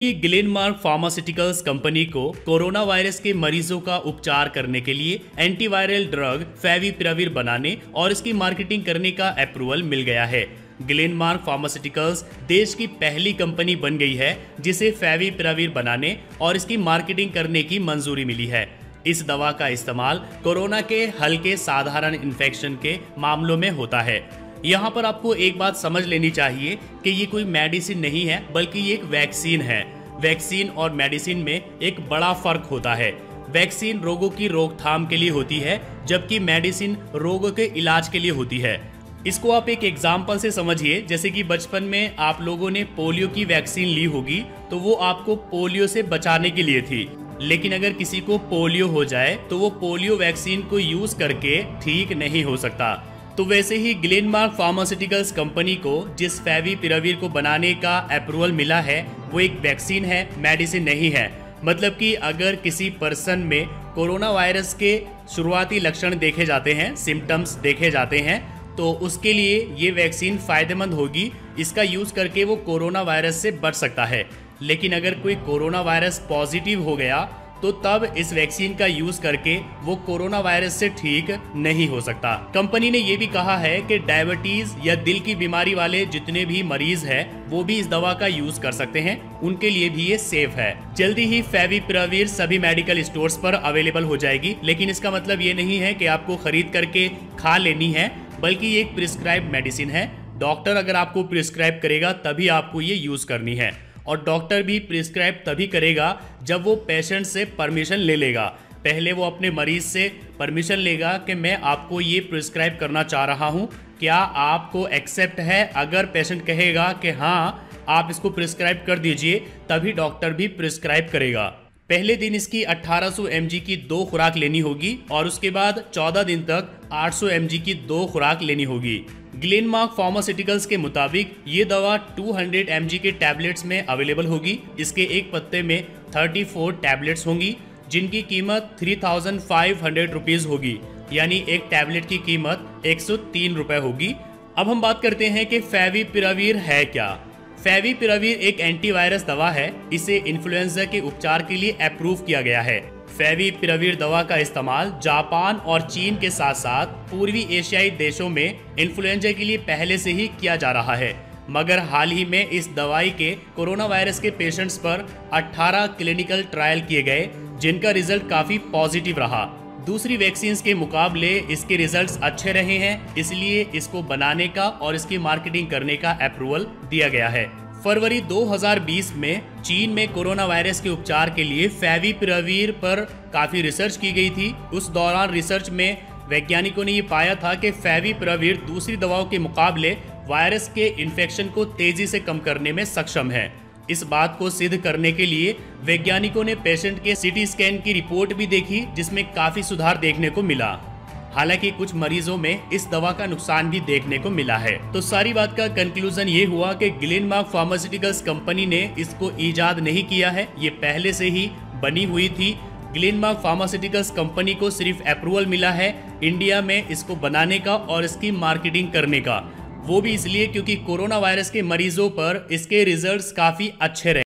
कि Glenmark pharmaceuticals company को corona virus के मरीजों का उपचार करने के लिए एंटीवायरल ड्रग फेविपिराविर बनाने और इसकी मार्केटिंग करने का अप्रूवल मिल गया है। ग्लेनमार्क फार्मास्यूटिकल्स देश की पहली कंपनी बन गई है जिसे फेविपिराविर बनाने और इसकी मार्केटिंग करने की मंजूरी मिली है। इस दवा का इस्तेमाल कोरोना के हल्के साधारण इन्फेक्शन के मामलों में होता है। यहाँ पर आपको एक बात समझ लेनी चाहिए कि ये कोई मेडिसिन नहीं है बल्कि ये एक वैक्सीन है। वैक्सीन और मेडिसिन में एक बड़ा फर्क होता है। वैक्सीन रोगों की रोकथाम के लिए होती है जबकि मेडिसिन रोगों के इलाज के लिए होती है। इसको आप एक एग्जाम्पल से समझिए, जैसे कि बचपन में आप लोगों ने पोलियो की वैक्सीन ली होगी तो वो आपको पोलियो से बचाने के लिए थी, लेकिन अगर किसी को पोलियो हो जाए तो वो पोलियो वैक्सीन को यूज करके ठीक नहीं हो सकता। तो वैसे ही ग्लेनमार्क फार्मास्यूटिकल्स कंपनी को जिस फेविपिराविर को बनाने का अप्रूवल मिला है वो एक वैक्सीन है, मेडिसिन नहीं है। मतलब कि अगर किसी पर्सन में कोरोना वायरस के शुरुआती लक्षण देखे जाते हैं, सिम्टम्स देखे जाते हैं, तो उसके लिए ये वैक्सीन फायदेमंद होगी। इसका यूज करके वो कोरोना वायरस से बच सकता है। लेकिन अगर कोई कोरोना वायरस पॉजिटिव हो गया तो तब इस वैक्सीन का यूज करके वो कोरोना वायरस से ठीक नहीं हो सकता। कंपनी ने ये भी कहा है कि डायबिटीज या दिल की बीमारी वाले जितने भी मरीज हैं वो भी इस दवा का यूज कर सकते हैं, उनके लिए भी ये सेफ है। जल्दी ही फेविपिराविर सभी मेडिकल स्टोर्स पर अवेलेबल हो जाएगी, लेकिन इसका मतलब ये नहीं है कि आपको खरीद करके खा लेनी है, बल्कि ये एक प्रिस्क्राइब मेडिसिन है। डॉक्टर अगर आपको प्रिस्क्राइब करेगा तभी आपको ये यूज करनी है, और डॉक्टर भी प्रिस्क्राइब तभी करेगा जब वो पेशेंट से परमिशन ले लेगा। पहले वो अपने मरीज से परमिशन लेगा कि मैं आपको ये प्रिस्क्राइब करना चाह रहा हूँ, क्या आपको एक्सेप्ट है। अगर पेशेंट कहेगा कि हाँ आप इसको प्रिस्क्राइब कर दीजिए, तभी डॉक्टर भी प्रिस्क्राइब करेगा। पहले दिन इसकी 1800 mg की 2 खुराक लेनी होगी और उसके बाद 14 दिन तक 800 mg की 2 खुराक लेनी होगी। ग्लेनमार्क फार्मास्यूटिकल्स के मुताबिक ये दवा 200 mg के टैबलेट्स में अवेलेबल होगी। इसके एक पत्ते में 34 टैबलेट्स होंगी जिनकी कीमत 3500 रुपीज़ होगी, यानी एक टैबलेट की कीमत 103 रुपये होगी। अब हम बात करते हैं कि फेविपिराविर है क्या। फेविपिराविर एक एंटीवायरस दवा है। इसे इन्फ्लुएंजा के उपचार के लिए अप्रूव किया गया है। फेविपिराविर दवा का इस्तेमाल जापान और चीन के साथ साथ पूर्वी एशियाई देशों में इन्फ्लुएंजा के लिए पहले से ही किया जा रहा है, मगर हाल ही में इस दवाई के कोरोना वायरस के पेशेंट्स पर 18 क्लिनिकल ट्रायल किए गए जिनका रिजल्ट काफी पॉजिटिव रहा। दूसरी वैक्सीन्स के मुकाबले इसके रिजल्ट्स अच्छे रहे हैं, इसलिए इसको बनाने का और इसकी मार्केटिंग करने का अप्रूवल दिया गया है। फरवरी 2020 में चीन में कोरोना वायरस के उपचार के लिए फेविपिराविर पर काफी रिसर्च की गई थी। उस दौरान रिसर्च में वैज्ञानिकों ने ये पाया था कि फेविपिराविर दूसरी दवाओं के मुकाबले वायरस के इन्फेक्शन को तेजी से कम करने में सक्षम है। इस बात को सिद्ध करने के लिए वैज्ञानिकों ने पेशेंट के सीटी स्कैन की रिपोर्ट भी देखी जिसमें काफी सुधार देखने को मिला। हालांकि कुछ मरीजों में इस दवा का नुकसान भी देखने को मिला है। तो सारी बात का कंक्लूजन ये हुआ कि ग्लेनमार्क फार्मास्यूटिकल्स कंपनी ने इसको ईजाद नहीं किया है, ये पहले से ही बनी हुई थी। ग्लेनमार्क फार्मास्यूटिकल्स कंपनी को सिर्फ अप्रूवल मिला है इंडिया में इसको बनाने का और इसकी मार्केटिंग करने का, वो भी इसलिए क्योंकि कोरोना वायरस के मरीजों पर इसके रिजल्ट्स काफी अच्छे रहे।